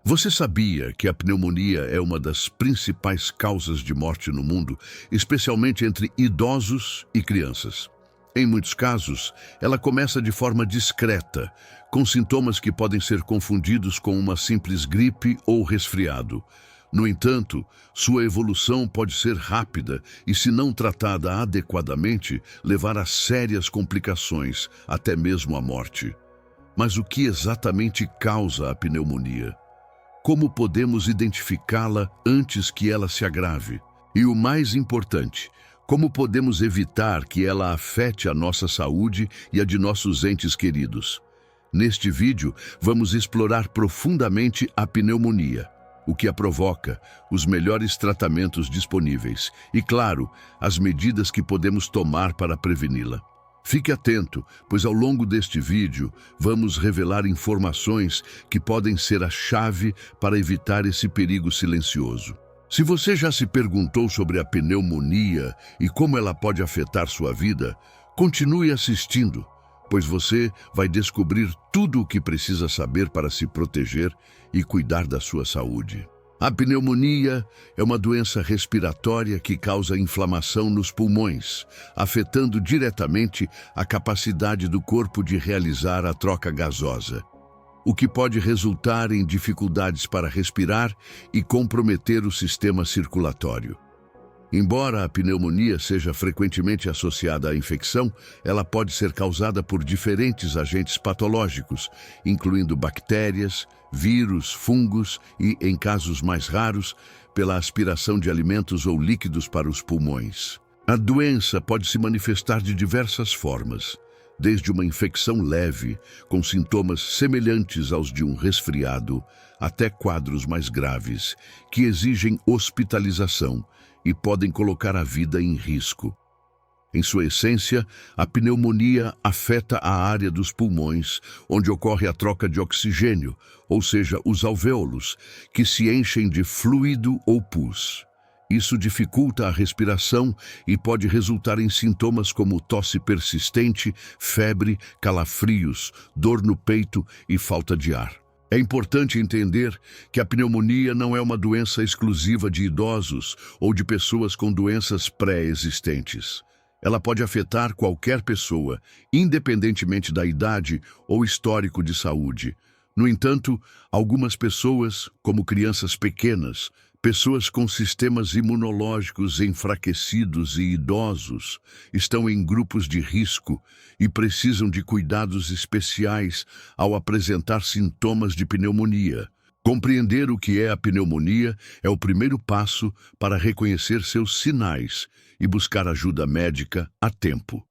Você sabia que a pneumonia é uma das principais causas de morte no mundo, especialmente entre idosos e crianças? Em muitos casos, ela começa de forma discreta, com sintomas que podem ser confundidos com uma simples gripe ou resfriado. No entanto, sua evolução pode ser rápida e, se não tratada adequadamente, levar a sérias complicações, até mesmo a morte. Mas o que exatamente causa a pneumonia? Como podemos identificá-la antes que ela se agrave? E o mais importante, como podemos evitar que ela afete a nossa saúde e a de nossos entes queridos? Neste vídeo, vamos explorar profundamente a pneumonia, o que a provoca, os melhores tratamentos disponíveis e, claro, as medidas que podemos tomar para preveni-la. Fique atento, pois ao longo deste vídeo vamos revelar informações que podem ser a chave para evitar esse perigo silencioso. Se você já se perguntou sobre a pneumonia e como ela pode afetar sua vida, continue assistindo, pois você vai descobrir tudo o que precisa saber para se proteger e cuidar da sua saúde. A pneumonia é uma doença respiratória que causa inflamação nos pulmões, afetando diretamente a capacidade do corpo de realizar a troca gasosa, o que pode resultar em dificuldades para respirar e comprometer o sistema circulatório. Embora a pneumonia seja frequentemente associada à infecção, ela pode ser causada por diferentes agentes patológicos, incluindo bactérias, vírus, fungos e, em casos mais raros, pela aspiração de alimentos ou líquidos para os pulmões. A doença pode se manifestar de diversas formas, desde uma infecção leve, com sintomas semelhantes aos de um resfriado, até quadros mais graves, que exigem hospitalização e podem colocar a vida em risco. Em sua essência, a pneumonia afeta a área dos pulmões, onde ocorre a troca de oxigênio, ou seja, os alvéolos, que se enchem de fluido ou pus. Isso dificulta a respiração e pode resultar em sintomas como tosse persistente, febre, calafrios, dor no peito e falta de ar. É importante entender que a pneumonia não é uma doença exclusiva de idosos ou de pessoas com doenças pré-existentes. Ela pode afetar qualquer pessoa, independentemente da idade ou histórico de saúde. No entanto, algumas pessoas, como crianças pequenas, pessoas com sistemas imunológicos enfraquecidos e idosos, estão em grupos de risco e precisam de cuidados especiais ao apresentar sintomas de pneumonia. Compreender o que é a pneumonia é o primeiro passo para reconhecer seus sinais e buscar ajuda médica a tempo.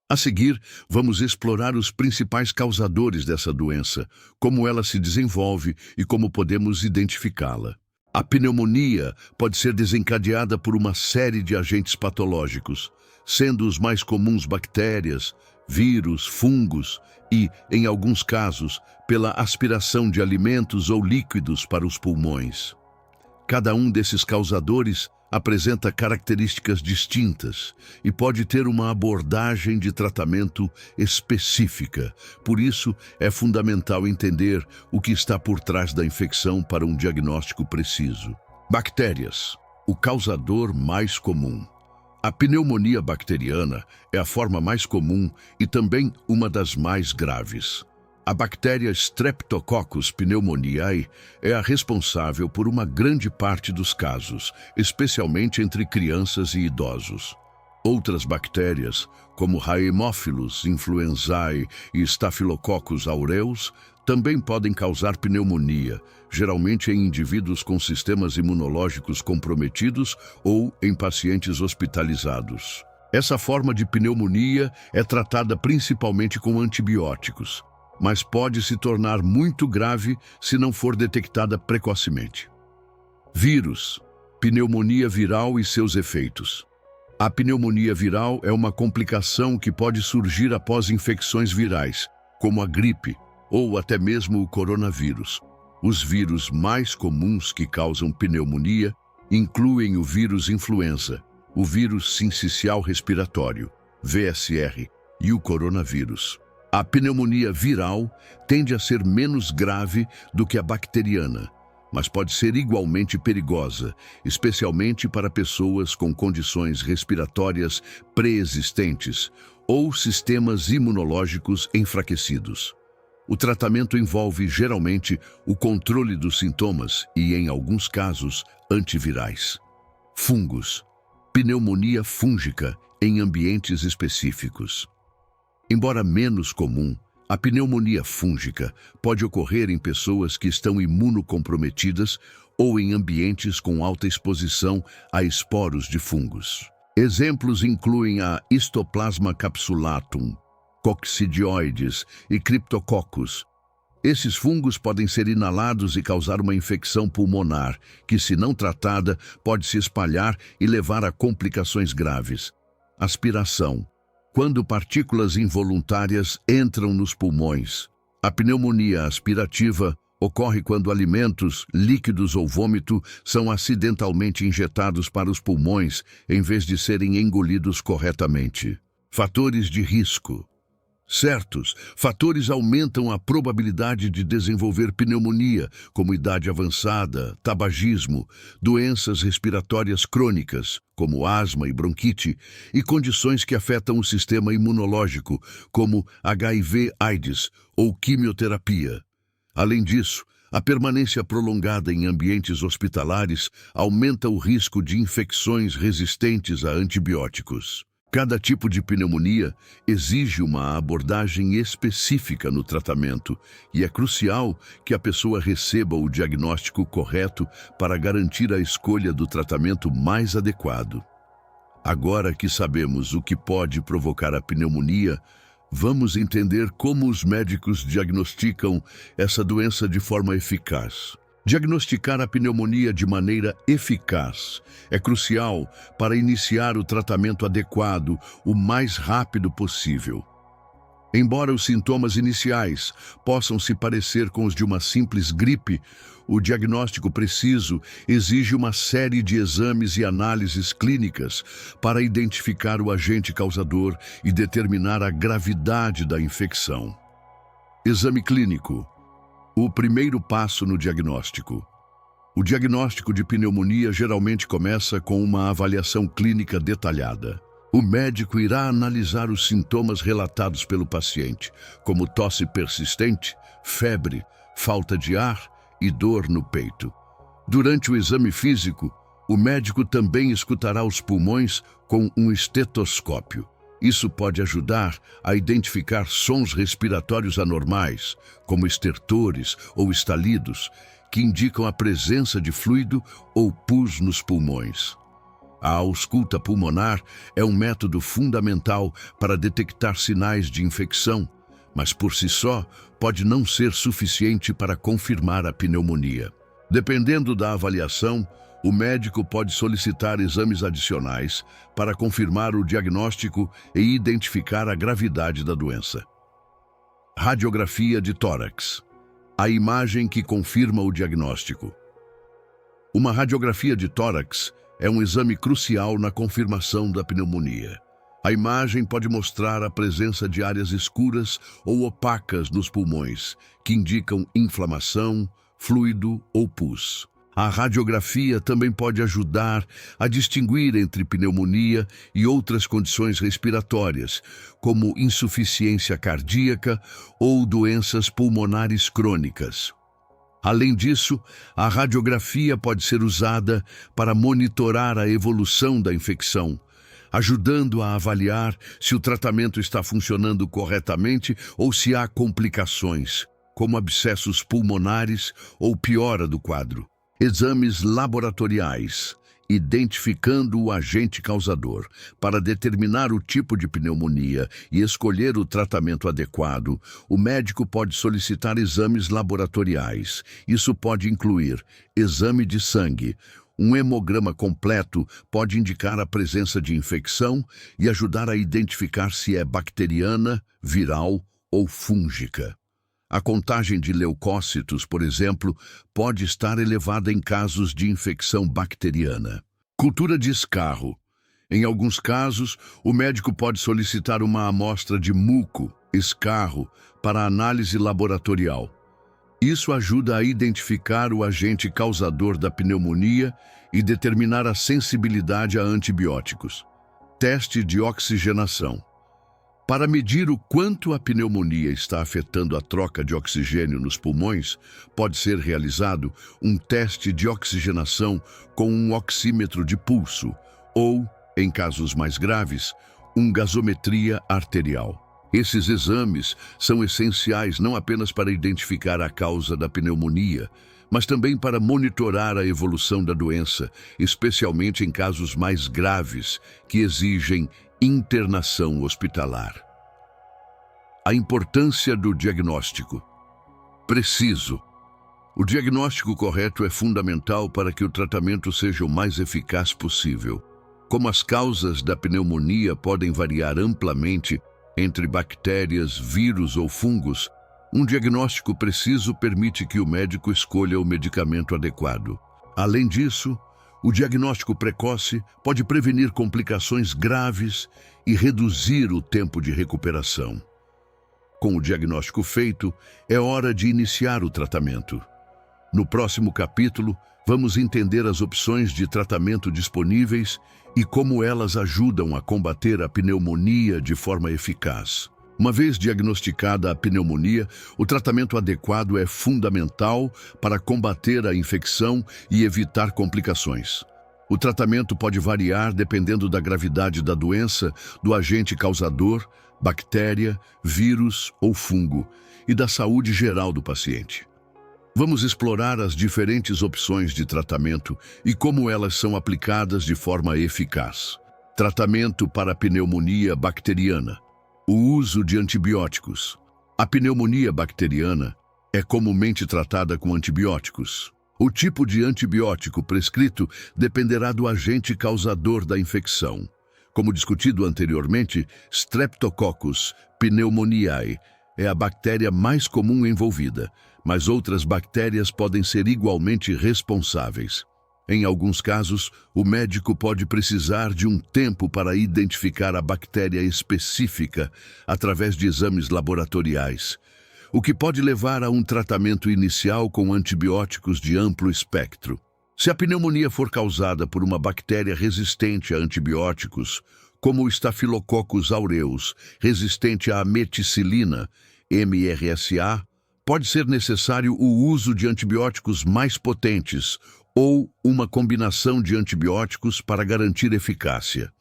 A seguir, vamos explorar os principais causadores dessa doença, como ela se desenvolve e como podemos identificá-la. A pneumonia pode ser desencadeada por uma série de agentes patológicos, sendo os mais comuns bactérias, vírus, fungos e, em alguns casos, pela aspiração de alimentos ou líquidos para os pulmões. Cada um desses causadores apresenta características distintas e pode ter uma abordagem de tratamento específica. Por isso, é fundamental entender o que está por trás da infecção para um diagnóstico preciso. Bactérias, o causador mais comum. A pneumonia bacteriana é a forma mais comum e também uma das mais graves. A bactéria Streptococcus pneumoniae é a responsável por uma grande parte dos casos, especialmente entre crianças e idosos. Outras bactérias, como Haemophilus influenzae e Staphylococcus aureus, também podem causar pneumonia, geralmente em indivíduos com sistemas imunológicos comprometidos ou em pacientes hospitalizados. Essa forma de pneumonia é tratada principalmente com antibióticos, mas pode se tornar muito grave se não for detectada precocemente. Vírus, pneumonia viral e seus efeitos. A pneumonia viral é uma complicação que pode surgir após infecções virais, como a gripe ou até mesmo o coronavírus. Os vírus mais comuns que causam pneumonia incluem o vírus influenza, o vírus sincicial respiratório, VSR, e o coronavírus. A pneumonia viral tende a ser menos grave do que a bacteriana, mas pode ser igualmente perigosa, especialmente para pessoas com condições respiratórias pré-existentes ou sistemas imunológicos enfraquecidos. O tratamento envolve, geralmente, o controle dos sintomas e, em alguns casos, antivirais. Fungos. Pneumonia fúngica em ambientes específicos. Embora menos comum, a pneumonia fúngica pode ocorrer em pessoas que estão imunocomprometidas ou em ambientes com alta exposição a esporos de fungos. Exemplos incluem a Histoplasma capsulatum, coccidioides e Cryptococcus. Esses fungos podem ser inalados e causar uma infecção pulmonar, que, se não tratada, pode se espalhar e levar a complicações graves. Aspiração. Quando partículas involuntárias entram nos pulmões. A pneumonia aspirativa ocorre quando alimentos, líquidos ou vômito são acidentalmente injetados para os pulmões em vez de serem engolidos corretamente. Fatores de risco. Certos fatores aumentam a probabilidade de desenvolver pneumonia, como idade avançada, tabagismo, doenças respiratórias crônicas, como asma e bronquite, e condições que afetam o sistema imunológico, como HIV/AIDS ou quimioterapia. Além disso, a permanência prolongada em ambientes hospitalares aumenta o risco de infecções resistentes a antibióticos. Cada tipo de pneumonia exige uma abordagem específica no tratamento e é crucial que a pessoa receba o diagnóstico correto para garantir a escolha do tratamento mais adequado. Agora que sabemos o que pode provocar a pneumonia, vamos entender como os médicos diagnosticam essa doença de forma eficaz. Diagnosticar a pneumonia de maneira eficaz é crucial para iniciar o tratamento adequado o mais rápido possível. Embora os sintomas iniciais possam se parecer com os de uma simples gripe, o diagnóstico preciso exige uma série de exames e análises clínicas para identificar o agente causador e determinar a gravidade da infecção. Exame clínico. O primeiro passo no diagnóstico. O diagnóstico de pneumonia geralmente começa com uma avaliação clínica detalhada. O médico irá analisar os sintomas relatados pelo paciente, como tosse persistente, febre, falta de ar e dor no peito. Durante o exame físico, o médico também escutará os pulmões com um estetoscópio. Isso pode ajudar a identificar sons respiratórios anormais, como estertores ou estalidos, que indicam a presença de fluido ou pus nos pulmões. A ausculta pulmonar é um método fundamental para detectar sinais de infecção, mas por si só pode não ser suficiente para confirmar a pneumonia. Dependendo da avaliação, o médico pode solicitar exames adicionais para confirmar o diagnóstico e identificar a gravidade da doença. Radiografia de tórax. A imagem que confirma o diagnóstico. Uma radiografia de tórax é um exame crucial na confirmação da pneumonia. A imagem pode mostrar a presença de áreas escuras ou opacas nos pulmões, que indicam inflamação, fluido ou pus. A radiografia também pode ajudar a distinguir entre pneumonia e outras condições respiratórias, como insuficiência cardíaca ou doenças pulmonares crônicas. Além disso, a radiografia pode ser usada para monitorar a evolução da infecção, ajudando a avaliar se o tratamento está funcionando corretamente ou se há complicações, como abscessos pulmonares ou piora do quadro. Exames laboratoriais, identificando o agente causador. Para determinar o tipo de pneumonia e escolher o tratamento adequado, o médico pode solicitar exames laboratoriais. Isso pode incluir exame de sangue. Um hemograma completo pode indicar a presença de infecção e ajudar a identificar se é bacteriana, viral ou fúngica. A contagem de leucócitos, por exemplo, pode estar elevada em casos de infecção bacteriana. Cultura de escarro. Em alguns casos, o médico pode solicitar uma amostra de muco, escarro, para análise laboratorial. Isso ajuda a identificar o agente causador da pneumonia e determinar a sensibilidade a antibióticos. Teste de oxigenação. Para medir o quanto a pneumonia está afetando a troca de oxigênio nos pulmões, pode ser realizado um teste de oxigenação com um oxímetro de pulso ou, em casos mais graves, gasometria arterial. Esses exames são essenciais não apenas para identificar a causa da pneumonia, mas também para monitorar a evolução da doença, especialmente em casos mais graves que exigem internação hospitalar. A importância do diagnóstico. Preciso. O diagnóstico correto é fundamental para que o tratamento seja o mais eficaz possível. Como as causas da pneumonia podem variar amplamente entre bactérias, vírus ou fungos, um diagnóstico preciso permite que o médico escolha o medicamento adequado. Além disso, o diagnóstico precoce pode prevenir complicações graves e reduzir o tempo de recuperação. Com o diagnóstico feito, é hora de iniciar o tratamento. No próximo capítulo, vamos entender as opções de tratamento disponíveis e como elas ajudam a combater a pneumonia de forma eficaz. Uma vez diagnosticada a pneumonia, o tratamento adequado é fundamental para combater a infecção e evitar complicações. O tratamento pode variar dependendo da gravidade da doença, do agente causador, bactéria, vírus ou fungo, e da saúde geral do paciente. Vamos explorar as diferentes opções de tratamento e como elas são aplicadas de forma eficaz. Tratamento para a pneumonia bacteriana. O uso de antibióticos. A pneumonia bacteriana é comumente tratada com antibióticos. O tipo de antibiótico prescrito dependerá do agente causador da infecção. Como discutido anteriormente, Streptococcus pneumoniae é a bactéria mais comum envolvida, mas outras bactérias podem ser igualmente responsáveis. Em alguns casos, o médico pode precisar de um tempo para identificar a bactéria específica através de exames laboratoriais, o que pode levar a um tratamento inicial com antibióticos de amplo espectro. Se a pneumonia for causada por uma bactéria resistente a antibióticos, como o Staphylococcus aureus, resistente à meticilina, MRSA, pode ser necessário o uso de antibióticos mais potentes ou uma combinação de antibióticos para garantir eficácia.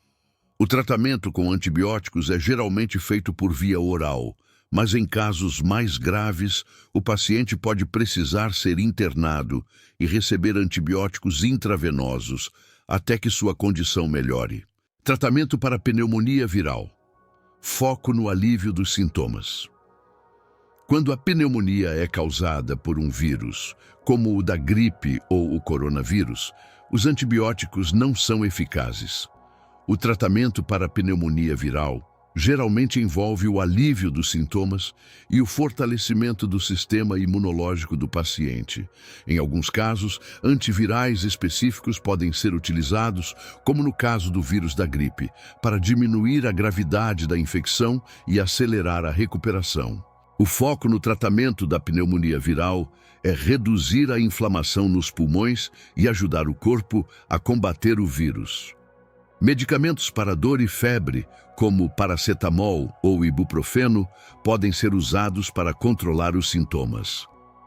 O tratamento com antibióticos é geralmente feito por via oral, mas em casos mais graves, o paciente pode precisar ser internado e receber antibióticos intravenosos até que sua condição melhore. Tratamento para pneumonia viral. Foco no alívio dos sintomas. Quando a pneumonia é causada por um vírus, como o da gripe ou o coronavírus, os antibióticos não são eficazes. O tratamento para a pneumonia viral geralmente envolve o alívio dos sintomas e o fortalecimento do sistema imunológico do paciente. Em alguns casos, antivirais específicos podem ser utilizados, como no caso do vírus da gripe, para diminuir a gravidade da infecção e acelerar a recuperação. O foco no tratamento da pneumonia viral é reduzir a inflamação nos pulmões e ajudar o corpo a combater o vírus. Medicamentos para dor e febre, como paracetamol ou ibuprofeno, podem ser usados para controlar os sintomas.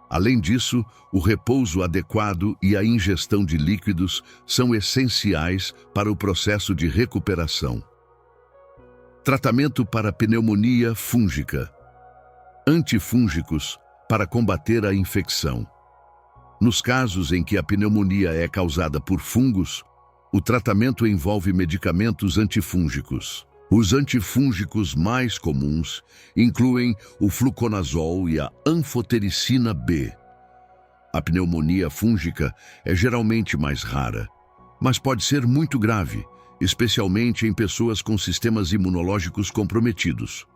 Além disso, o repouso adequado e a ingestão de líquidos são essenciais para o processo de recuperação. Tratamento para pneumonia fúngica. Antifúngicos para combater a infecção. Nos casos em que a pneumonia é causada por fungos, o tratamento envolve medicamentos antifúngicos. Os antifúngicos mais comuns incluem o fluconazol e a anfotericina B. A pneumonia fúngica é geralmente mais rara, mas pode ser muito grave, especialmente em pessoas com sistemas imunológicos comprometidos.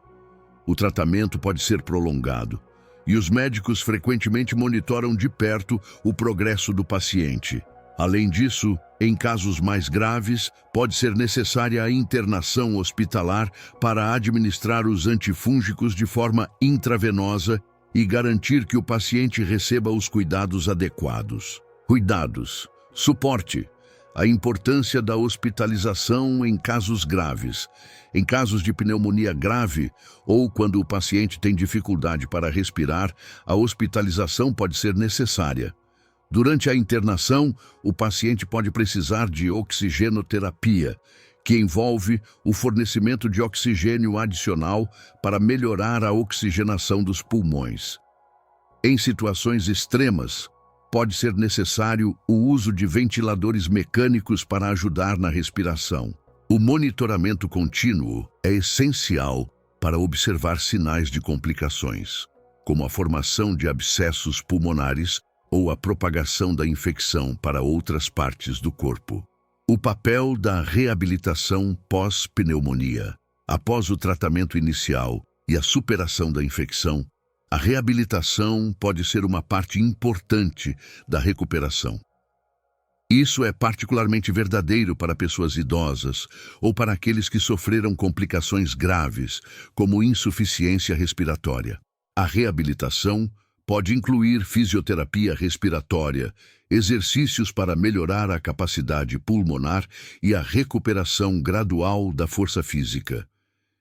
O tratamento pode ser prolongado, e os médicos frequentemente monitoram de perto o progresso do paciente. Além disso, em casos mais graves, pode ser necessária a internação hospitalar para administrar os antifúngicos de forma intravenosa e garantir que o paciente receba os cuidados adequados. Cuidados, suporte, a importância da hospitalização em casos graves. Em casos de pneumonia grave ou quando o paciente tem dificuldade para respirar, a hospitalização pode ser necessária. Durante a internação, o paciente pode precisar de oxigenoterapia, que envolve o fornecimento de oxigênio adicional para melhorar a oxigenação dos pulmões. Em situações extremas, pode ser necessário o uso de ventiladores mecânicos para ajudar na respiração. O monitoramento contínuo é essencial para observar sinais de complicações, como a formação de abscessos pulmonares ou a propagação da infecção para outras partes do corpo. O papel da reabilitação pós-pneumonia. Após o tratamento inicial e a superação da infecção, a reabilitação pode ser uma parte importante da recuperação. Isso é particularmente verdadeiro para pessoas idosas ou para aqueles que sofreram complicações graves, como insuficiência respiratória. A reabilitação pode incluir fisioterapia respiratória, exercícios para melhorar a capacidade pulmonar e a recuperação gradual da força física.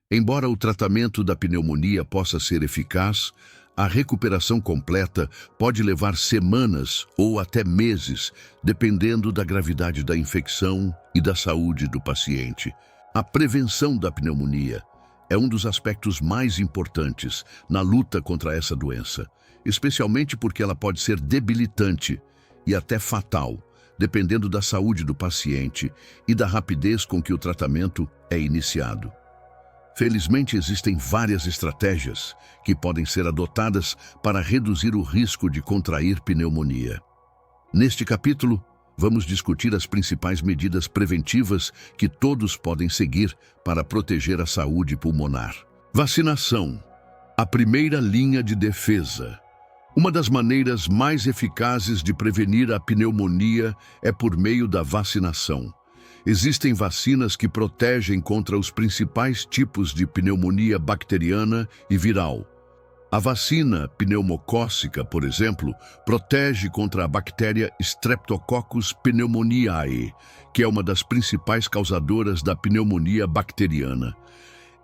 Embora o tratamento da pneumonia possa ser eficaz, a recuperação completa pode levar semanas ou até meses, dependendo da gravidade da infecção e da saúde do paciente. A prevenção da pneumonia é um dos aspectos mais importantes na luta contra essa doença, especialmente porque ela pode ser debilitante e até fatal, dependendo da saúde do paciente e da rapidez com que o tratamento é iniciado. Felizmente, existem várias estratégias que podem ser adotadas para reduzir o risco de contrair pneumonia. Neste capítulo, vamos discutir as principais medidas preventivas que todos podem seguir para proteger a saúde pulmonar. Vacinação, a primeira linha de defesa. Uma das maneiras mais eficazes de prevenir a pneumonia é por meio da vacinação. Existem vacinas que protegem contra os principais tipos de pneumonia bacteriana e viral. A vacina pneumocócica, por exemplo, protege contra a bactéria Streptococcus pneumoniae, que é uma das principais causadoras da pneumonia bacteriana.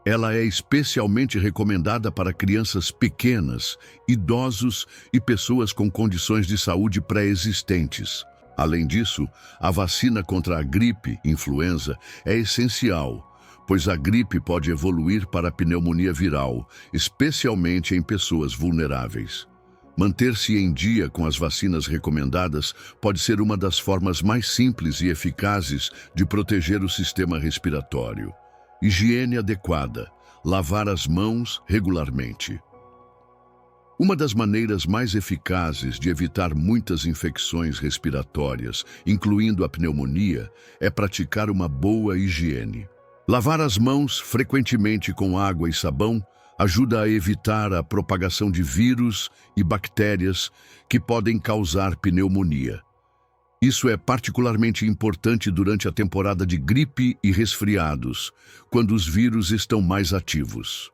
Ela é especialmente recomendada para crianças pequenas, idosos e pessoas com condições de saúde pré-existentes. Além disso, a vacina contra a gripe, influenza, é essencial, pois a gripe pode evoluir para a pneumonia viral, especialmente em pessoas vulneráveis. Manter-se em dia com as vacinas recomendadas pode ser uma das formas mais simples e eficazes de proteger o sistema respiratório. Higiene adequada, lavar as mãos regularmente. Uma das maneiras mais eficazes de evitar muitas infecções respiratórias, incluindo a pneumonia, é praticar uma boa higiene. Lavar as mãos frequentemente com água e sabão ajuda a evitar a propagação de vírus e bactérias que podem causar pneumonia. Isso é particularmente importante durante a temporada de gripe e resfriados, quando os vírus estão mais ativos.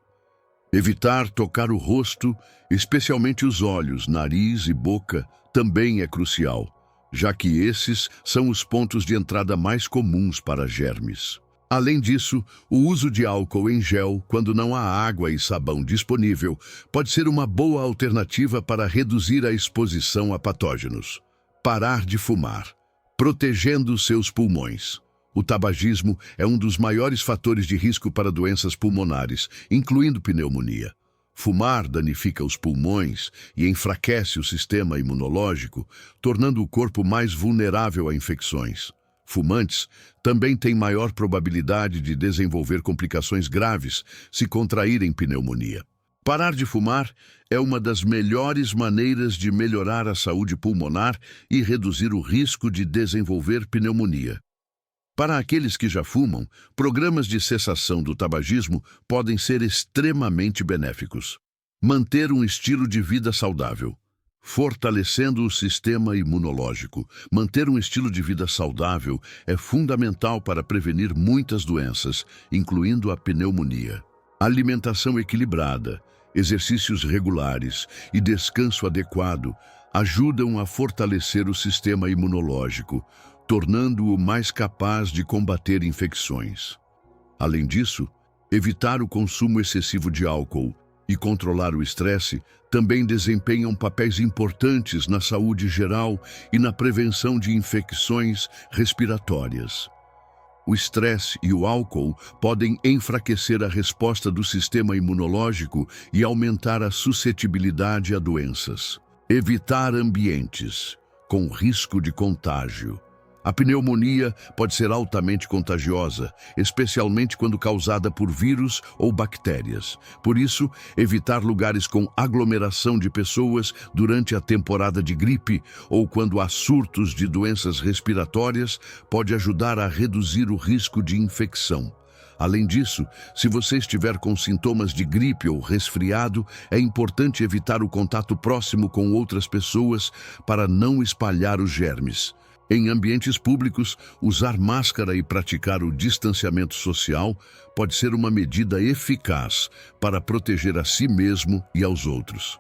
Evitar tocar o rosto, especialmente os olhos, nariz e boca, também é crucial, já que esses são os pontos de entrada mais comuns para germes. Além disso, o uso de álcool em gel, quando não há água e sabão disponível, pode ser uma boa alternativa para reduzir a exposição a patógenos. Parar de fumar, protegendo seus pulmões. O tabagismo é um dos maiores fatores de risco para doenças pulmonares, incluindo pneumonia. Fumar danifica os pulmões e enfraquece o sistema imunológico, tornando o corpo mais vulnerável a infecções. Fumantes também têm maior probabilidade de desenvolver complicações graves se contraírem pneumonia. Parar de fumar é uma das melhores maneiras de melhorar a saúde pulmonar e reduzir o risco de desenvolver pneumonia. Para aqueles que já fumam, programas de cessação do tabagismo podem ser extremamente benéficos. Manter um estilo de vida saudável. Fortalecendo o sistema imunológico. Manter um estilo de vida saudável é fundamental para prevenir muitas doenças, incluindo a pneumonia. Alimentação equilibrada, Exercícios regulares e descanso adequado ajudam a fortalecer o sistema imunológico, tornando-o mais capaz de combater infecções. Além disso, evitar o consumo excessivo de álcool e controlar o estresse também desempenham papéis importantes na saúde geral e na prevenção de infecções respiratórias. O estresse e o álcool podem enfraquecer a resposta do sistema imunológico e aumentar a suscetibilidade a doenças. Evitar ambientes com risco de contágio. A pneumonia pode ser altamente contagiosa, especialmente quando causada por vírus ou bactérias. Por isso, evitar lugares com aglomeração de pessoas durante a temporada de gripe ou quando há surtos de doenças respiratórias pode ajudar a reduzir o risco de infecção. Além disso, se você estiver com sintomas de gripe ou resfriado, é importante evitar o contato próximo com outras pessoas para não espalhar os germes. Em ambientes públicos, usar máscara e praticar o distanciamento social pode ser uma medida eficaz para proteger a si mesmo e aos outros.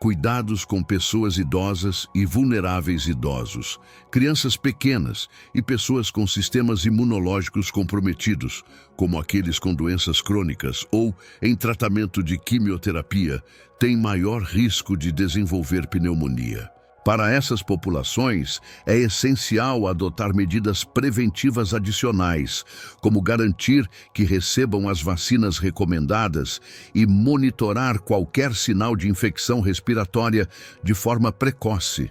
Cuidados com pessoas idosas e vulneráveis idosos, crianças pequenas e pessoas com sistemas imunológicos comprometidos, como aqueles com doenças crônicas ou em tratamento de quimioterapia, têm maior risco de desenvolver pneumonia. Para essas populações, é essencial adotar medidas preventivas adicionais, como garantir que recebam as vacinas recomendadas e monitorar qualquer sinal de infecção respiratória de forma precoce.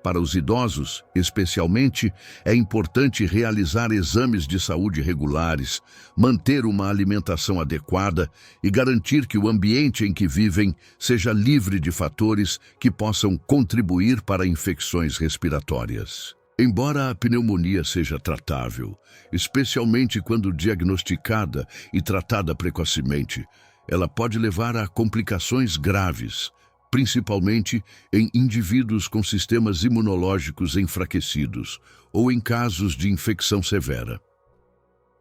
Para os idosos, especialmente, é importante realizar exames de saúde regulares, manter uma alimentação adequada e garantir que o ambiente em que vivem seja livre de fatores que possam contribuir para infecções respiratórias. Embora a pneumonia seja tratável, especialmente quando diagnosticada e tratada precocemente, ela pode levar a complicações graves, principalmente em indivíduos com sistemas imunológicos enfraquecidos ou em casos de infecção severa.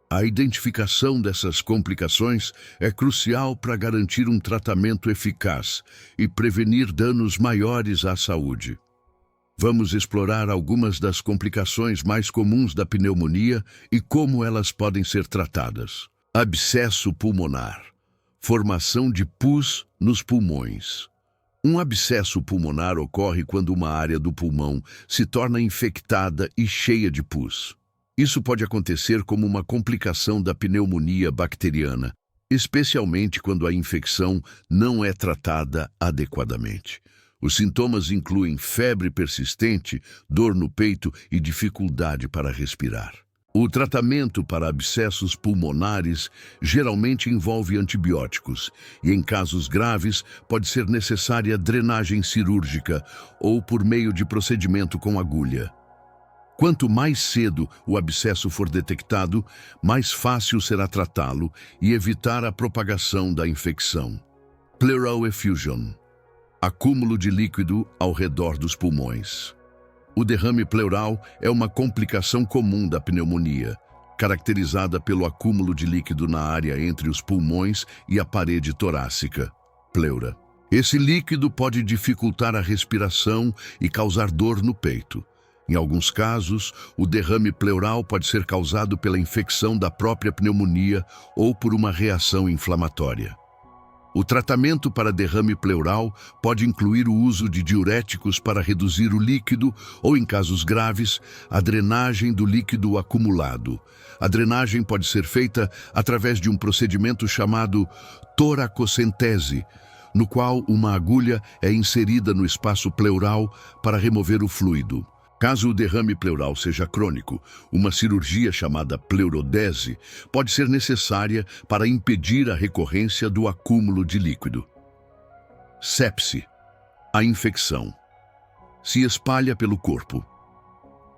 A identificação dessas complicações é crucial para garantir um tratamento eficaz e prevenir danos maiores à saúde. Vamos explorar algumas das complicações mais comuns da pneumonia e como elas podem ser tratadas. Abscesso pulmonar. Formação de pus nos pulmões. Um abscesso pulmonar ocorre quando uma área do pulmão se torna infectada e cheia de pus. Isso pode acontecer como uma complicação da pneumonia bacteriana, especialmente quando a infecção não é tratada adequadamente. Os sintomas incluem febre persistente, dor no peito e dificuldade para respirar. O tratamento para abscessos pulmonares geralmente envolve antibióticos e, em casos graves, pode ser necessária drenagem cirúrgica ou por meio de procedimento com agulha. Quanto mais cedo o abscesso for detectado, mais fácil será tratá-lo e evitar a propagação da infecção. Pleural effusion. Acúmulo de líquido ao redor dos pulmões. O derrame pleural é uma complicação comum da pneumonia, caracterizada pelo acúmulo de líquido na área entre os pulmões e a parede torácica, pleura. Esse líquido pode dificultar a respiração e causar dor no peito. Em alguns casos, o derrame pleural pode ser causado pela infecção da própria pneumonia ou por uma reação inflamatória. O tratamento para derrame pleural pode incluir o uso de diuréticos para reduzir o líquido ou, em casos graves, a drenagem do líquido acumulado. A drenagem pode ser feita através de um procedimento chamado toracocentese, no qual uma agulha é inserida no espaço pleural para remover o fluido. Caso o derrame pleural seja crônico, uma cirurgia chamada pleurodese pode ser necessária para impedir a recorrência do acúmulo de líquido. Sepse. A infecção se espalha pelo corpo.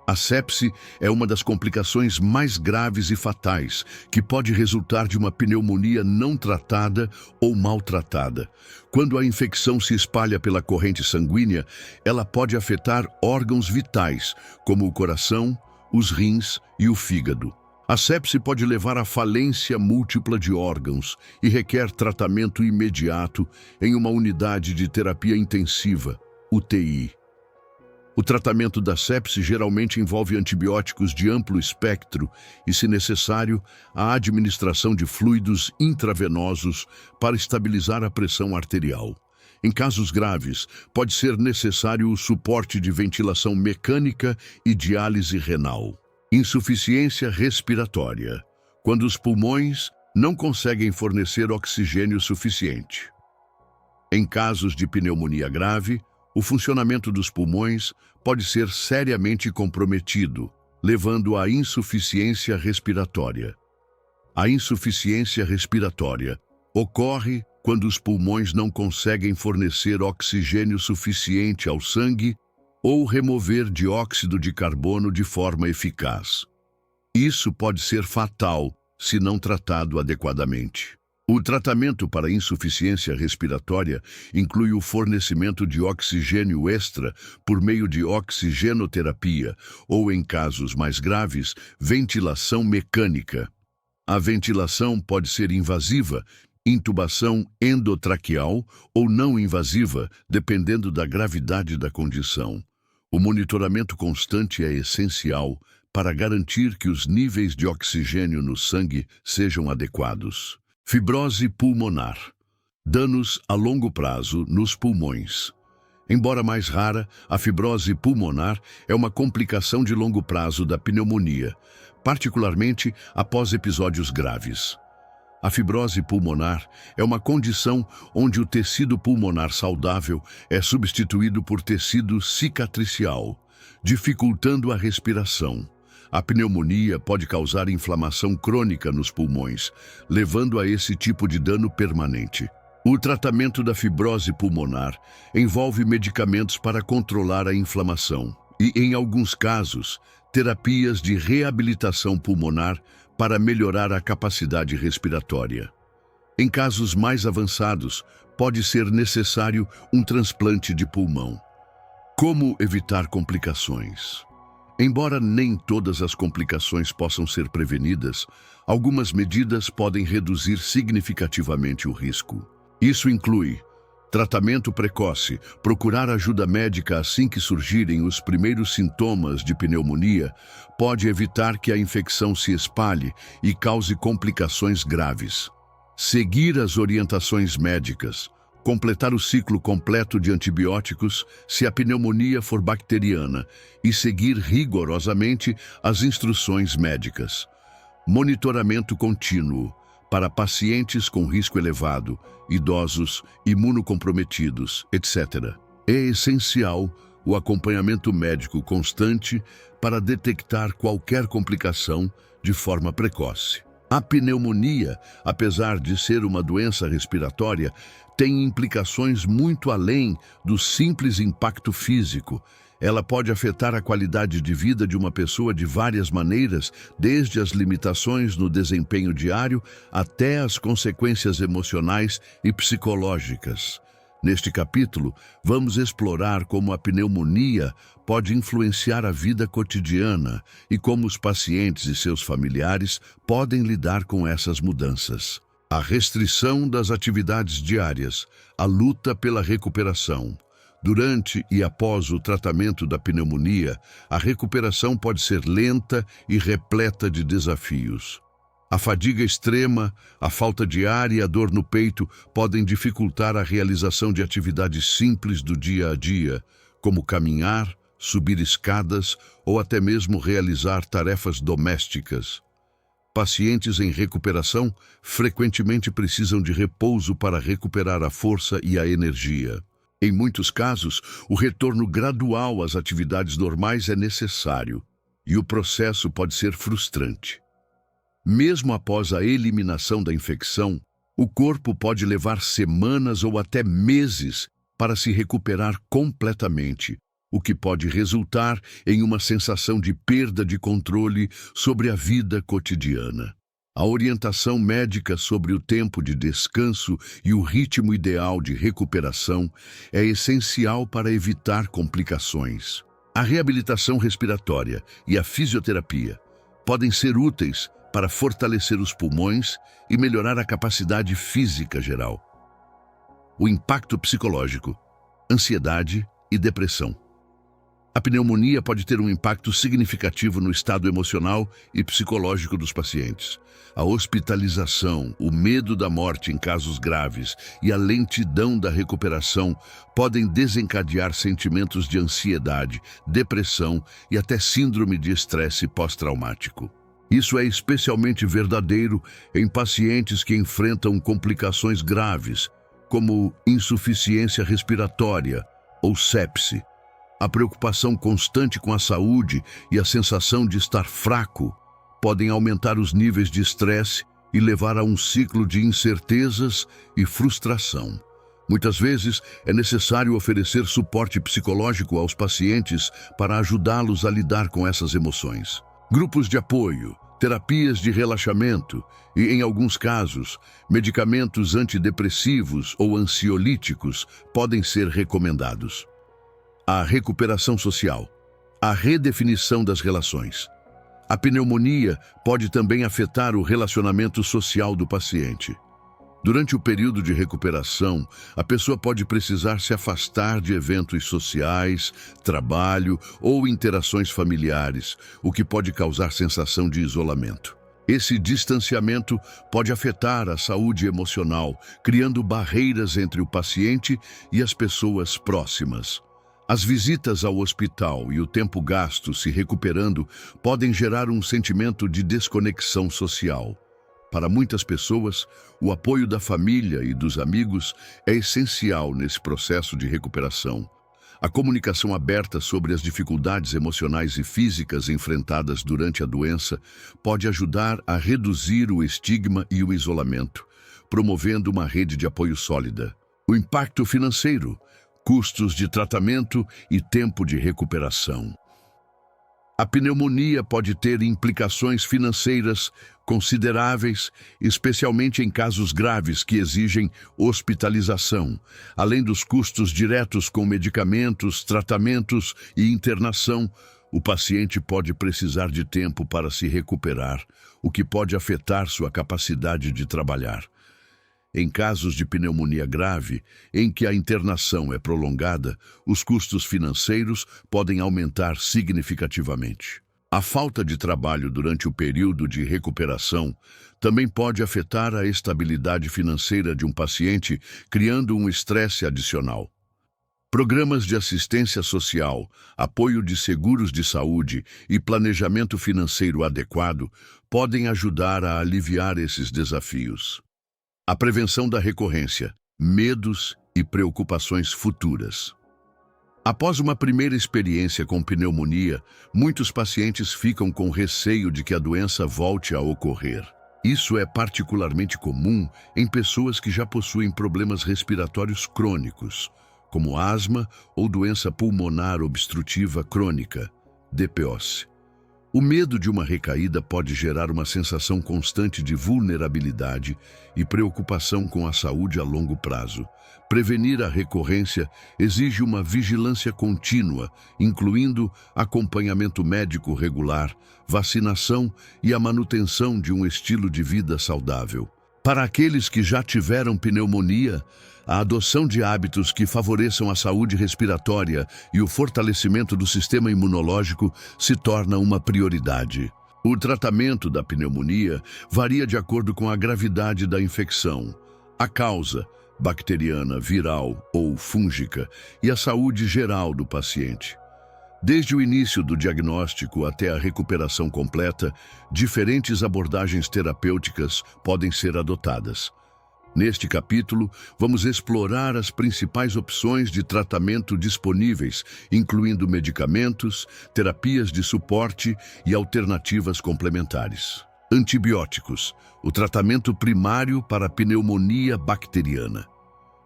A sepse é uma das complicações mais graves e fatais, que pode resultar de uma pneumonia não tratada ou maltratada. Quando a infecção se espalha pela corrente sanguínea, ela pode afetar órgãos vitais, como o coração, os rins e o fígado. A sepse pode levar à falência múltipla de órgãos e requer tratamento imediato em uma unidade de terapia intensiva, UTI. O tratamento da sepse geralmente envolve antibióticos de amplo espectro e, se necessário, a administração de fluidos intravenosos para estabilizar a pressão arterial. Em casos graves, pode ser necessário o suporte de ventilação mecânica e diálise renal. Insuficiência respiratória, quando os pulmões não conseguem fornecer oxigênio suficiente. Em casos de pneumonia grave, o funcionamento dos pulmões pode ser seriamente comprometido, levando à insuficiência respiratória. A insuficiência respiratória ocorre quando os pulmões não conseguem fornecer oxigênio suficiente ao sangue ou remover dióxido de carbono de forma eficaz. Isso pode ser fatal se não tratado adequadamente. O tratamento para insuficiência respiratória inclui o fornecimento de oxigênio extra por meio de oxigenoterapia ou, em casos mais graves, ventilação mecânica. A ventilação pode ser invasiva, intubação endotraqueal ou não invasiva, dependendo da gravidade da condição. O monitoramento constante é essencial para garantir que os níveis de oxigênio no sangue sejam adequados. Fibrose pulmonar. Danos a longo prazo nos pulmões. Embora mais rara, a fibrose pulmonar é uma complicação de longo prazo da pneumonia, particularmente após episódios graves. A fibrose pulmonar é uma condição onde o tecido pulmonar saudável é substituído por tecido cicatricial, dificultando a respiração. A pneumonia pode causar inflamação crônica nos pulmões, levando a esse tipo de dano permanente. O tratamento da fibrose pulmonar envolve medicamentos para controlar a inflamação e, em alguns casos, terapias de reabilitação pulmonar para melhorar a capacidade respiratória. Em casos mais avançados, pode ser necessário um transplante de pulmão. Como evitar complicações? Embora nem todas as complicações possam ser prevenidas, algumas medidas podem reduzir significativamente o risco. Isso inclui tratamento precoce, procurar ajuda médica assim que surgirem os primeiros sintomas de pneumonia, pode evitar que a infecção se espalhe e cause complicações graves. Seguir as orientações médicas, completar o ciclo completo de antibióticos se a pneumonia for bacteriana e seguir rigorosamente as instruções médicas. Monitoramento contínuo para pacientes com risco elevado, idosos, imunocomprometidos, etc. É essencial o acompanhamento médico constante para detectar qualquer complicação de forma precoce. A pneumonia, apesar de ser uma doença respiratória, tem implicações muito além do simples impacto físico. Ela pode afetar a qualidade de vida de uma pessoa de várias maneiras, desde as limitações no desempenho diário até as consequências emocionais e psicológicas. Neste capítulo, vamos explorar como a pneumonia pode influenciar a vida cotidiana e como os pacientes e seus familiares podem lidar com essas mudanças. A restrição das atividades diárias, a luta pela recuperação. Durante e após o tratamento da pneumonia, a recuperação pode ser lenta e repleta de desafios. A fadiga extrema, a falta de ar e a dor no peito podem dificultar a realização de atividades simples do dia a dia, como caminhar, subir escadas ou até mesmo realizar tarefas domésticas. Pacientes em recuperação frequentemente precisam de repouso para recuperar a força e a energia. Em muitos casos, o retorno gradual às atividades normais é necessário, e o processo pode ser frustrante. Mesmo após a eliminação da infecção, o corpo pode levar semanas ou até meses para se recuperar completamente, o que pode resultar em uma sensação de perda de controle sobre a vida cotidiana. A orientação médica sobre o tempo de descanso e o ritmo ideal de recuperação é essencial para evitar complicações. A reabilitação respiratória e a fisioterapia podem ser úteis para fortalecer os pulmões e melhorar a capacidade física geral. O impacto psicológico, ansiedade e depressão. A pneumonia pode ter um impacto significativo no estado emocional e psicológico dos pacientes. A hospitalização, o medo da morte em casos graves e a lentidão da recuperação podem desencadear sentimentos de ansiedade, depressão e até síndrome de estresse pós-traumático. Isso é especialmente verdadeiro em pacientes que enfrentam complicações graves, como insuficiência respiratória ou sepse. A preocupação constante com a saúde e a sensação de estar fraco podem aumentar os níveis de estresse e levar a um ciclo de incertezas e frustração. Muitas vezes é necessário oferecer suporte psicológico aos pacientes para ajudá-los a lidar com essas emoções. Grupos de apoio, terapias de relaxamento e, em alguns casos, medicamentos antidepressivos ou ansiolíticos podem ser recomendados. A recuperação social, a redefinição das relações. A pneumonia pode também afetar o relacionamento social do paciente. Durante o período de recuperação, a pessoa pode precisar se afastar de eventos sociais, trabalho ou interações familiares, o que pode causar sensação de isolamento. Esse distanciamento pode afetar a saúde emocional, criando barreiras entre o paciente e as pessoas próximas. As visitas ao hospital e o tempo gasto se recuperando podem gerar um sentimento de desconexão social. Para muitas pessoas, o apoio da família e dos amigos é essencial nesse processo de recuperação. A comunicação aberta sobre as dificuldades emocionais e físicas enfrentadas durante a doença pode ajudar a reduzir o estigma e o isolamento, promovendo uma rede de apoio sólida. O impacto financeiro, custos de tratamento e tempo de recuperação. A pneumonia pode ter implicações financeiras consideráveis, especialmente em casos graves que exigem hospitalização, além dos custos diretos com medicamentos, tratamentos e internação. O paciente pode precisar de tempo para se recuperar, o que pode afetar sua capacidade de trabalhar. Em casos de pneumonia grave, em que a internação é prolongada, os custos financeiros podem aumentar significativamente. A falta de trabalho durante o período de recuperação também pode afetar a estabilidade financeira de um paciente, criando um estresse adicional. Programas de assistência social, apoio de seguros de saúde e planejamento financeiro adequado podem ajudar a aliviar esses desafios. A prevenção da recorrência, medos e preocupações futuras. Após uma primeira experiência com pneumonia, muitos pacientes ficam com receio de que a doença volte a ocorrer. Isso é particularmente comum em pessoas que já possuem problemas respiratórios crônicos, como asma ou doença pulmonar obstrutiva crônica, DPOS. O medo de uma recaída pode gerar uma sensação constante de vulnerabilidade e preocupação com a saúde a longo prazo. Prevenir a recorrência exige uma vigilância contínua, incluindo acompanhamento médico regular, vacinação e a manutenção de um estilo de vida saudável. Para aqueles que já tiveram pneumonia, a adoção de hábitos que favoreçam a saúde respiratória e o fortalecimento do sistema imunológico se torna uma prioridade. O tratamento da pneumonia varia de acordo com a gravidade da infecção, a causa, bacteriana, viral ou fúngica, e a saúde geral do paciente. Desde o início do diagnóstico até a recuperação completa, diferentes abordagens terapêuticas podem ser adotadas. Neste capítulo, vamos explorar as principais opções de tratamento disponíveis, incluindo medicamentos, terapias de suporte e alternativas complementares. Antibióticos, o tratamento primário para a pneumonia bacteriana.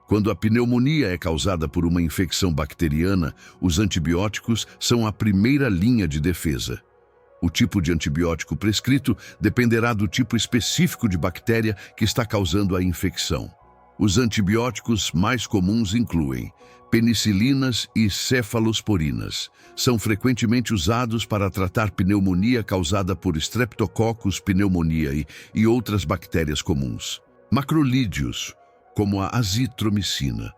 Quando a pneumonia é causada por uma infecção bacteriana, os antibióticos são a primeira linha de defesa. O tipo de antibiótico prescrito dependerá do tipo específico de bactéria que está causando a infecção. Os antibióticos mais comuns incluem Penicilinas e cefalosporinas são frequentemente usados para tratar pneumonia causada por Streptococcus pneumoniae e outras bactérias comuns. Macrolídeos, como a azitromicina,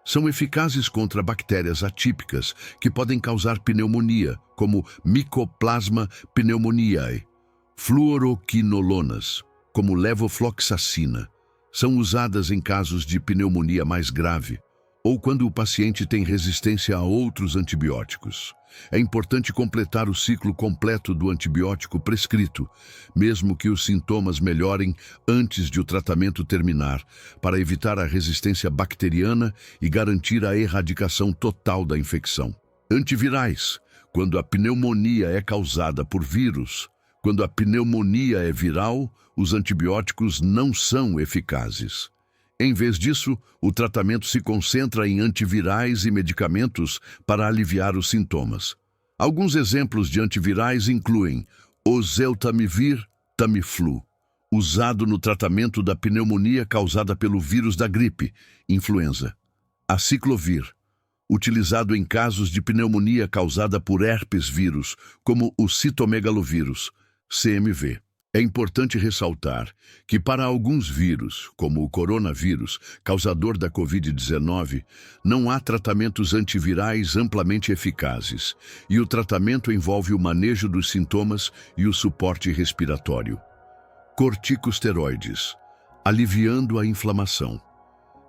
são eficazes contra bactérias atípicas que podem causar pneumonia, como Mycoplasma pneumoniae. Fluoroquinolonas, como levofloxacina, são usadas em casos de pneumonia mais grave ou quando o paciente tem resistência a outros antibióticos. É importante completar o ciclo completo do antibiótico prescrito, mesmo que os sintomas melhorem antes de o tratamento terminar, para evitar a resistência bacteriana e garantir a erradicação total da infecção. Antivirais, quando a pneumonia é causada por vírus. Quando a pneumonia é viral, os antibióticos não são eficazes. Em vez disso, o tratamento se concentra em antivirais e medicamentos para aliviar os sintomas. Alguns exemplos de antivirais incluem oseltamivir, Tamiflu, usado no tratamento da pneumonia causada pelo vírus da gripe, influenza. Aciclovir, utilizado em casos de pneumonia causada por herpes vírus, como o citomegalovírus, CMV. É importante ressaltar que para alguns vírus, como o coronavírus, causador da Covid-19, não há tratamentos antivirais amplamente eficazes, e o tratamento envolve o manejo dos sintomas e o suporte respiratório. Corticosteroides, aliviando a inflamação.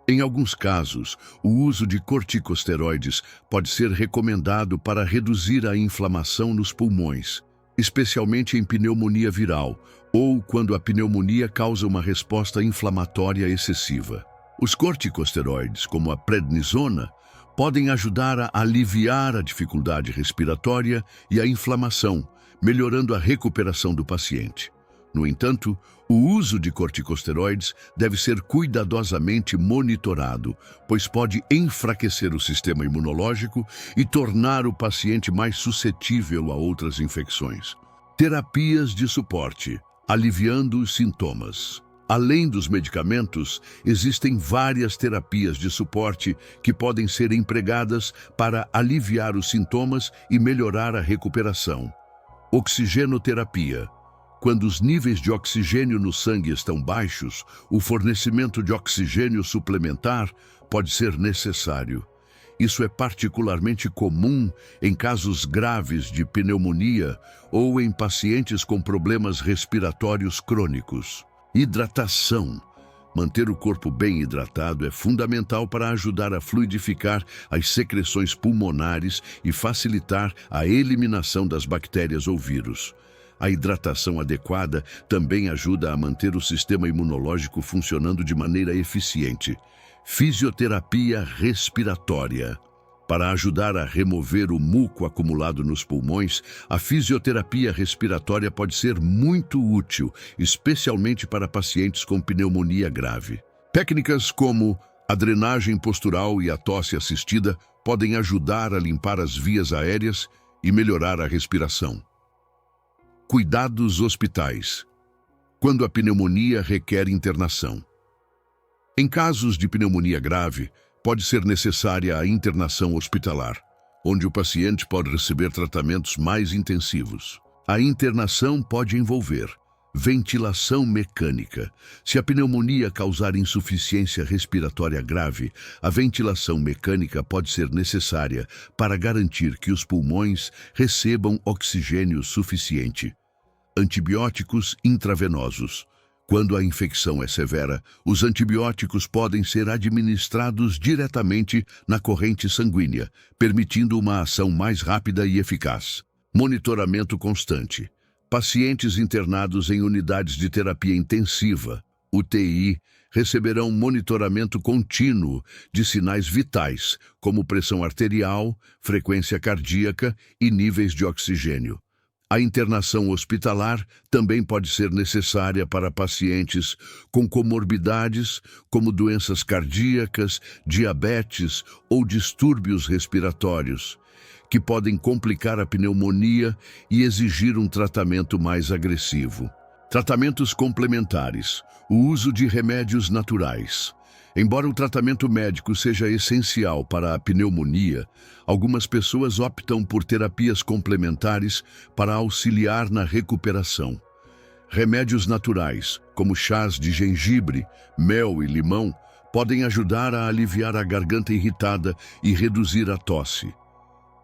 Em alguns casos, o uso de corticosteroides pode ser recomendado para reduzir a inflamação nos pulmões, especialmente em pneumonia viral, ou quando a pneumonia causa uma resposta inflamatória excessiva. Os corticosteroides, como a prednisona, podem ajudar a aliviar a dificuldade respiratória e a inflamação, melhorando a recuperação do paciente. No entanto, o uso de corticosteroides deve ser cuidadosamente monitorado, pois pode enfraquecer o sistema imunológico e tornar o paciente mais suscetível a outras infecções. Terapias de suporte, aliviando os sintomas. Além dos medicamentos, existem várias terapias de suporte que podem ser empregadas para aliviar os sintomas e melhorar a recuperação. Oxigenoterapia. Quando os níveis de oxigênio no sangue estão baixos, o fornecimento de oxigênio suplementar pode ser necessário. Isso é particularmente comum em casos graves de pneumonia ou em pacientes com problemas respiratórios crônicos. Hidratação. Manter o corpo bem hidratado é fundamental para ajudar a fluidificar as secreções pulmonares e facilitar a eliminação das bactérias ou vírus. A hidratação adequada também ajuda a manter o sistema imunológico funcionando de maneira eficiente. Fisioterapia respiratória. Para ajudar a remover o muco acumulado nos pulmões, a fisioterapia respiratória pode ser muito útil, especialmente para pacientes com pneumonia grave. Técnicas como a drenagem postural e a tosse assistida podem ajudar a limpar as vias aéreas e melhorar a respiração. Cuidados hospitais. Quando a pneumonia requer internação. Em casos de pneumonia grave, pode ser necessária a internação hospitalar, onde o paciente pode receber tratamentos mais intensivos. A internação pode envolver ventilação mecânica. Se a pneumonia causar insuficiência respiratória grave, a ventilação mecânica pode ser necessária para garantir que os pulmões recebam oxigênio suficiente. Antibióticos intravenosos. Quando a infecção é severa, os antibióticos podem ser administrados diretamente na corrente sanguínea, permitindo uma ação mais rápida e eficaz. Monitoramento constante. Pacientes internados em unidades de terapia intensiva, UTI, receberão monitoramento contínuo de sinais vitais, como pressão arterial, frequência cardíaca e níveis de oxigênio. A internação hospitalar também pode ser necessária para pacientes com comorbidades, como doenças cardíacas, diabetes ou distúrbios respiratórios, que podem complicar a pneumonia e exigir um tratamento mais agressivo. Tratamentos complementares. O uso de remédios naturais. Embora o tratamento médico seja essencial para a pneumonia, algumas pessoas optam por terapias complementares para auxiliar na recuperação. Remédios naturais, como chás de gengibre, mel e limão, podem ajudar a aliviar a garganta irritada e reduzir a tosse.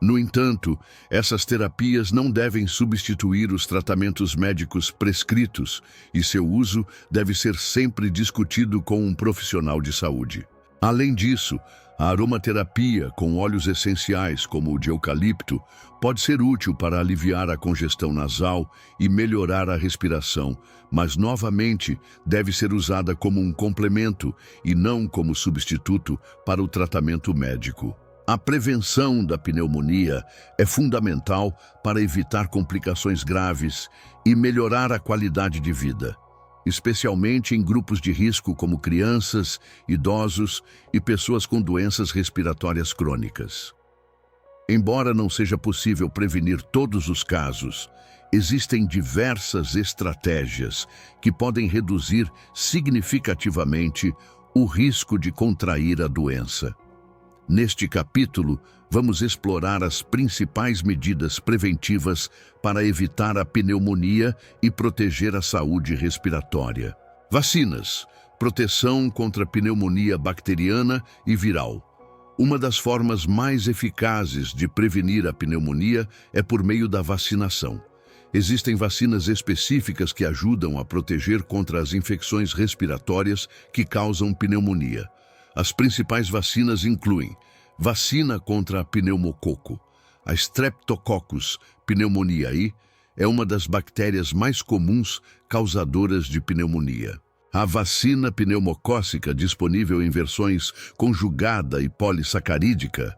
No entanto, essas terapias não devem substituir os tratamentos médicos prescritos e seu uso deve ser sempre discutido com um profissional de saúde. Além disso, a aromaterapia com óleos essenciais, como o de eucalipto, pode ser útil para aliviar a congestão nasal e melhorar a respiração, mas novamente deve ser usada como um complemento e não como substituto para o tratamento médico. A prevenção da pneumonia é fundamental para evitar complicações graves e melhorar a qualidade de vida, especialmente em grupos de risco como crianças, idosos e pessoas com doenças respiratórias crônicas. Embora não seja possível prevenir todos os casos, existem diversas estratégias que podem reduzir significativamente o risco de contrair a doença. Neste capítulo, vamos explorar as principais medidas preventivas para evitar a pneumonia e proteger a saúde respiratória. Vacinas, proteção contra pneumonia bacteriana e viral. Uma das formas mais eficazes de prevenir a pneumonia é por meio da vacinação. Existem vacinas específicas que ajudam a proteger contra as infecções respiratórias que causam pneumonia. As principais vacinas incluem vacina contra a pneumococo. A Streptococcus pneumoniae é uma das bactérias mais comuns causadoras de pneumonia. A vacina pneumocócica, disponível em versões conjugada e polissacarídica,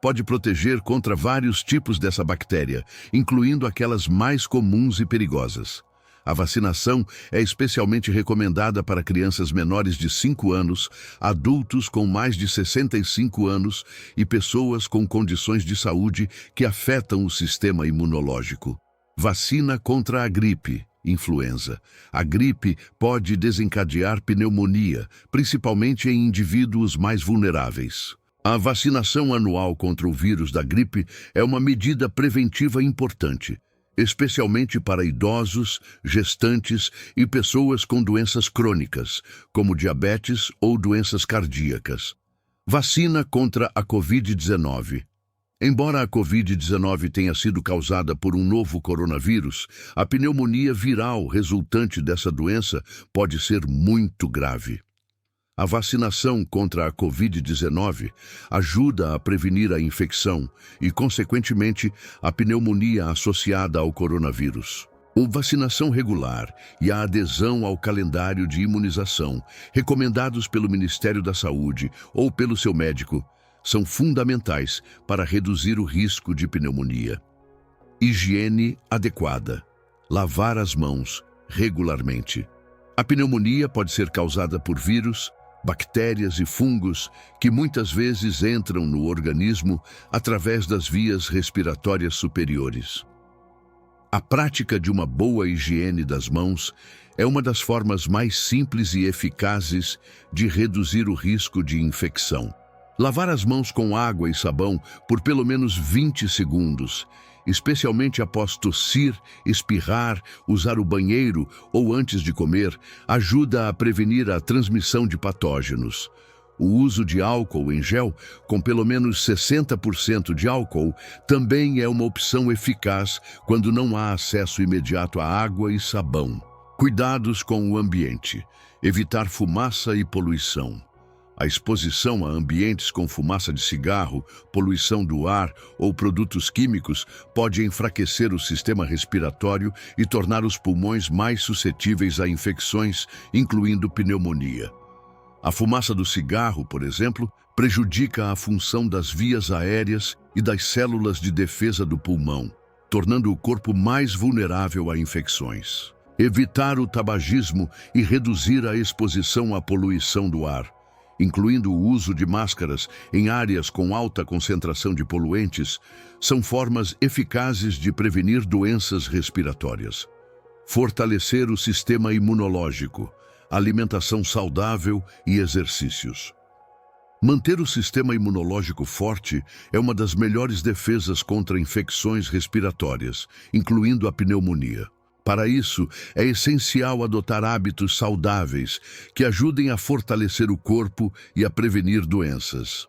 pode proteger contra vários tipos dessa bactéria, incluindo aquelas mais comuns e perigosas. A vacinação é especialmente recomendada para crianças menores de 5 anos, adultos com mais de 65 anos e pessoas com condições de saúde que afetam o sistema imunológico. Vacina contra a gripe, influenza. A gripe pode desencadear pneumonia, principalmente em indivíduos mais vulneráveis. A vacinação anual contra o vírus da gripe é uma medida preventiva importante, especialmente para idosos, gestantes e pessoas com doenças crônicas, como diabetes ou doenças cardíacas. Vacina contra a Covid-19. Embora a Covid-19 tenha sido causada por um novo coronavírus, a pneumonia viral resultante dessa doença pode ser muito grave. A vacinação contra a Covid-19 ajuda a prevenir a infecção e, consequentemente, a pneumonia associada ao coronavírus. A vacinação regular e a adesão ao calendário de imunização, recomendados pelo Ministério da Saúde ou pelo seu médico, são fundamentais para reduzir o risco de pneumonia. Higiene adequada. Lavar as mãos regularmente. A pneumonia pode ser causada por vírus, bactérias e fungos que muitas vezes entram no organismo através das vias respiratórias superiores. A prática de uma boa higiene das mãos é uma das formas mais simples e eficazes de reduzir o risco de infecção. Lavar as mãos com água e sabão por pelo menos 20 segundos, especialmente após tossir, espirrar, usar o banheiro ou antes de comer, ajuda a prevenir a transmissão de patógenos. O uso de álcool em gel, com pelo menos 60% de álcool, também é uma opção eficaz quando não há acesso imediato a água e sabão. Cuidados com o ambiente. Evitar fumaça e poluição. A exposição a ambientes com fumaça de cigarro, poluição do ar ou produtos químicos pode enfraquecer o sistema respiratório e tornar os pulmões mais suscetíveis a infecções, incluindo pneumonia. A fumaça do cigarro, por exemplo, prejudica a função das vias aéreas e das células de defesa do pulmão, tornando o corpo mais vulnerável a infecções. Evitar o tabagismo e reduzir a exposição à poluição do ar, incluindo o uso de máscaras em áreas com alta concentração de poluentes, são formas eficazes de prevenir doenças respiratórias. Fortalecer o sistema imunológico, alimentação saudável e exercícios. Manter o sistema imunológico forte é uma das melhores defesas contra infecções respiratórias, incluindo a pneumonia. Para isso, é essencial adotar hábitos saudáveis que ajudem a fortalecer o corpo e a prevenir doenças.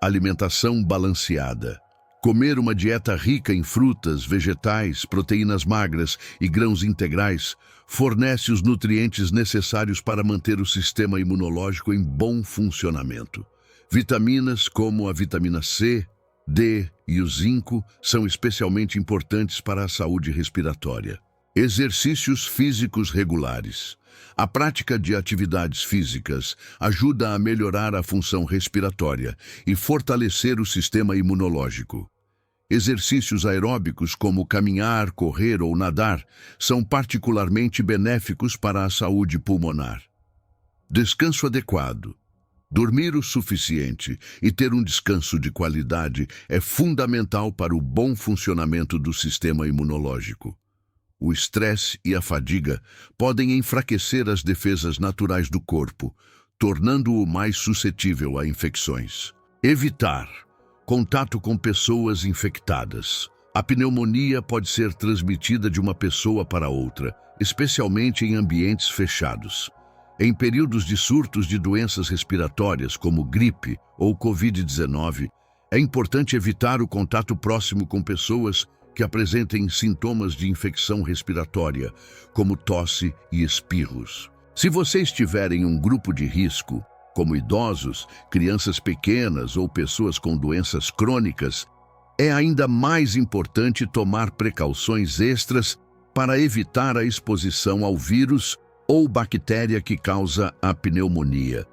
Alimentação balanceada. Comer uma dieta rica em frutas, vegetais, proteínas magras e grãos integrais fornece os nutrientes necessários para manter o sistema imunológico em bom funcionamento. Vitaminas como a vitamina C, D e o zinco são especialmente importantes para a saúde respiratória. Exercícios físicos regulares. A prática de atividades físicas ajuda a melhorar a função respiratória e fortalecer o sistema imunológico. Exercícios aeróbicos como caminhar, correr ou nadar são particularmente benéficos para a saúde pulmonar. Descanso adequado. Dormir o suficiente e ter um descanso de qualidade é fundamental para o bom funcionamento do sistema imunológico. O estresse e a fadiga podem enfraquecer as defesas naturais do corpo, tornando-o mais suscetível a infecções. Evitar contato com pessoas infectadas. A pneumonia pode ser transmitida de uma pessoa para outra, especialmente em ambientes fechados. Em períodos de surtos de doenças respiratórias, como gripe ou Covid-19, é importante evitar o contato próximo com pessoas que apresentem sintomas de infecção respiratória, como tosse e espirros. Se você estiver em um grupo de risco, como idosos, crianças pequenas ou pessoas com doenças crônicas, é ainda mais importante tomar precauções extras para evitar a exposição ao vírus ou bactéria que causa a pneumonia.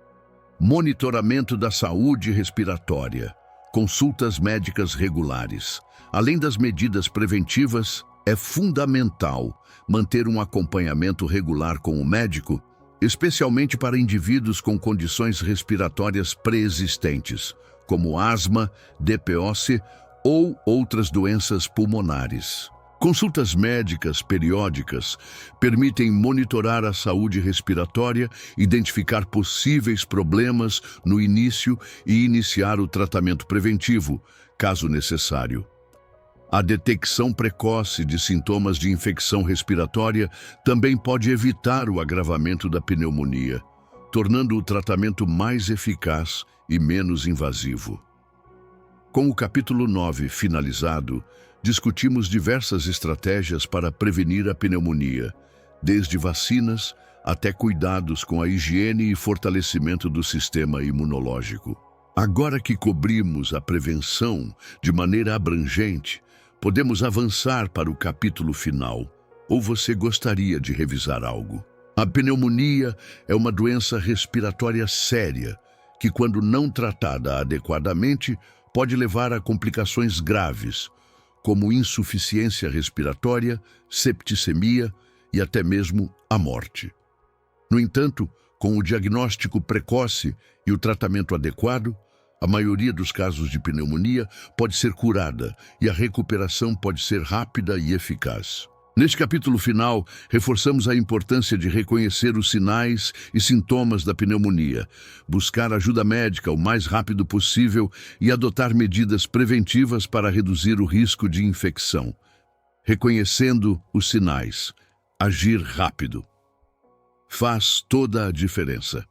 Monitoramento da saúde respiratória. Consultas médicas regulares. Além das medidas preventivas, é fundamental manter um acompanhamento regular com o médico, especialmente para indivíduos com condições respiratórias pré-existentes, como asma, DPOC ou outras doenças pulmonares. Consultas médicas periódicas permitem monitorar a saúde respiratória, identificar possíveis problemas no início e iniciar o tratamento preventivo, caso necessário. A detecção precoce de sintomas de infecção respiratória também pode evitar o agravamento da pneumonia, tornando o tratamento mais eficaz e menos invasivo. Com o capítulo 9 finalizado, discutimos diversas estratégias para prevenir a pneumonia, desde vacinas até cuidados com a higiene e fortalecimento do sistema imunológico. Agora que cobrimos a prevenção de maneira abrangente, podemos avançar para o capítulo final. Ou você gostaria de revisar algo? A pneumonia é uma doença respiratória séria que, quando não tratada adequadamente, pode levar a complicações graves, como insuficiência respiratória, septicemia e até mesmo a morte. No entanto, com o diagnóstico precoce e o tratamento adequado, a maioria dos casos de pneumonia pode ser curada e a recuperação pode ser rápida e eficaz. Neste capítulo final, reforçamos a importância de reconhecer os sinais e sintomas da pneumonia, buscar ajuda médica o mais rápido possível e adotar medidas preventivas para reduzir o risco de infecção. Reconhecendo os sinais, agir rápido faz toda a diferença.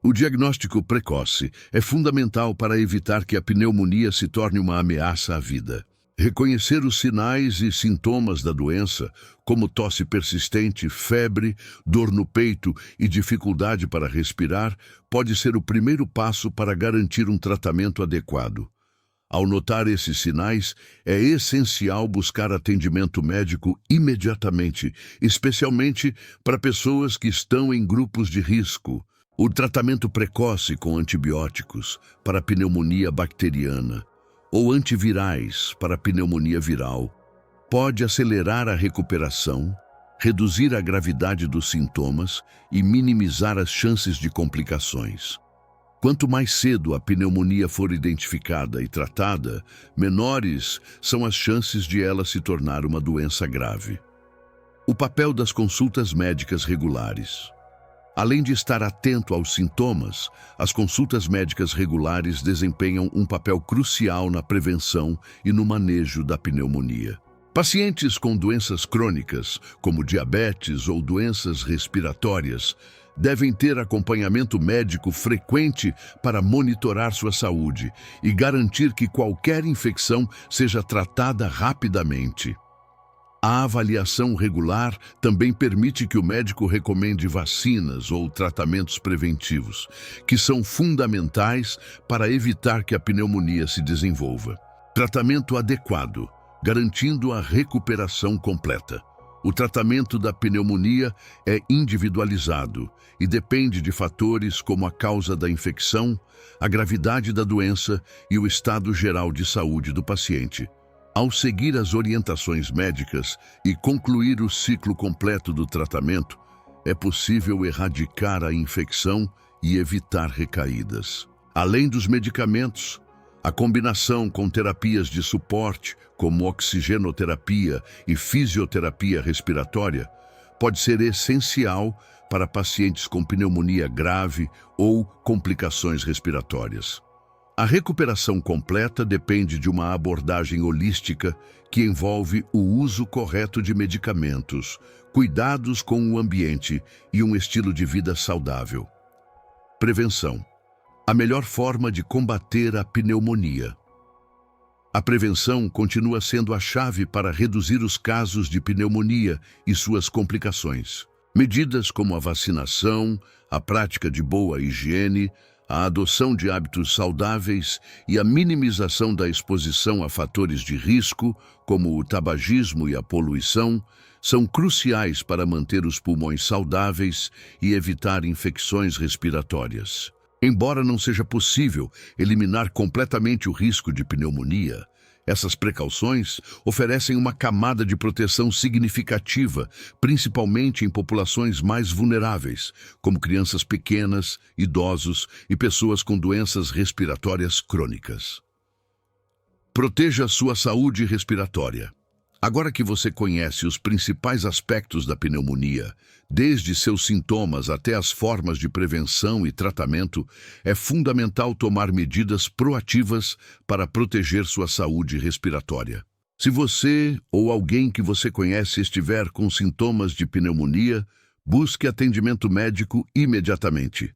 O diagnóstico precoce é fundamental para evitar que a pneumonia se torne uma ameaça à vida. Reconhecer os sinais e sintomas da doença, como tosse persistente, febre, dor no peito e dificuldade para respirar, pode ser o primeiro passo para garantir um tratamento adequado. Ao notar esses sinais, é essencial buscar atendimento médico imediatamente, especialmente para pessoas que estão em grupos de risco. O tratamento precoce com antibióticos para pneumonia bacteriana ou antivirais para pneumonia viral pode acelerar a recuperação, reduzir a gravidade dos sintomas e minimizar as chances de complicações. Quanto mais cedo a pneumonia for identificada e tratada, menores são as chances de ela se tornar uma doença grave. O papel das consultas médicas regulares. Além de estar atento aos sintomas, as consultas médicas regulares desempenham um papel crucial na prevenção e no manejo da pneumonia. Pacientes com doenças crônicas, como diabetes ou doenças respiratórias, devem ter acompanhamento médico frequente para monitorar sua saúde e garantir que qualquer infecção seja tratada rapidamente. A avaliação regular também permite que o médico recomende vacinas ou tratamentos preventivos, que são fundamentais para evitar que a pneumonia se desenvolva. Tratamento adequado, garantindo a recuperação completa. O tratamento da pneumonia é individualizado e depende de fatores como a causa da infecção, a gravidade da doença e o estado geral de saúde do paciente. Ao seguir as orientações médicas e concluir o ciclo completo do tratamento, é possível erradicar a infecção e evitar recaídas. Além dos medicamentos, a combinação com terapias de suporte, como oxigenoterapia e fisioterapia respiratória, pode ser essencial para pacientes com pneumonia grave ou complicações respiratórias. A recuperação completa depende de uma abordagem holística que envolve o uso correto de medicamentos, cuidados com o ambiente e um estilo de vida saudável. Prevenção. A melhor forma de combater a pneumonia. A prevenção continua sendo a chave para reduzir os casos de pneumonia e suas complicações. Medidas como a vacinação, a prática de boa higiene, a adoção de hábitos saudáveis e a minimização da exposição a fatores de risco, como o tabagismo e a poluição, são cruciais para manter os pulmões saudáveis e evitar infecções respiratórias. Embora não seja possível eliminar completamente o risco de pneumonia, essas precauções oferecem uma camada de proteção significativa, principalmente em populações mais vulneráveis, como crianças pequenas, idosos e pessoas com doenças respiratórias crônicas. Proteja sua saúde respiratória. Agora que você conhece os principais aspectos da pneumonia, desde seus sintomas até as formas de prevenção e tratamento, é fundamental tomar medidas proativas para proteger sua saúde respiratória. Se você ou alguém que você conhece estiver com sintomas de pneumonia, busque atendimento médico imediatamente.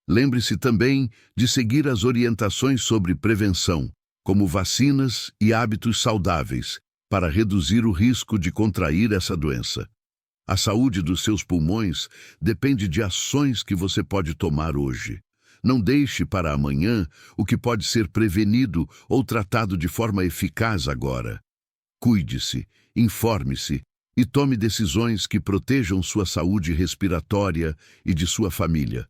Lembre-se também de seguir as orientações sobre prevenção, como vacinas e hábitos saudáveis, para reduzir o risco de contrair essa doença. A saúde dos seus pulmões depende de ações que você pode tomar hoje. Não deixe para amanhã o que pode ser prevenido ou tratado de forma eficaz agora. Cuide-se, informe-se e tome decisões que protejam sua saúde respiratória e de sua família.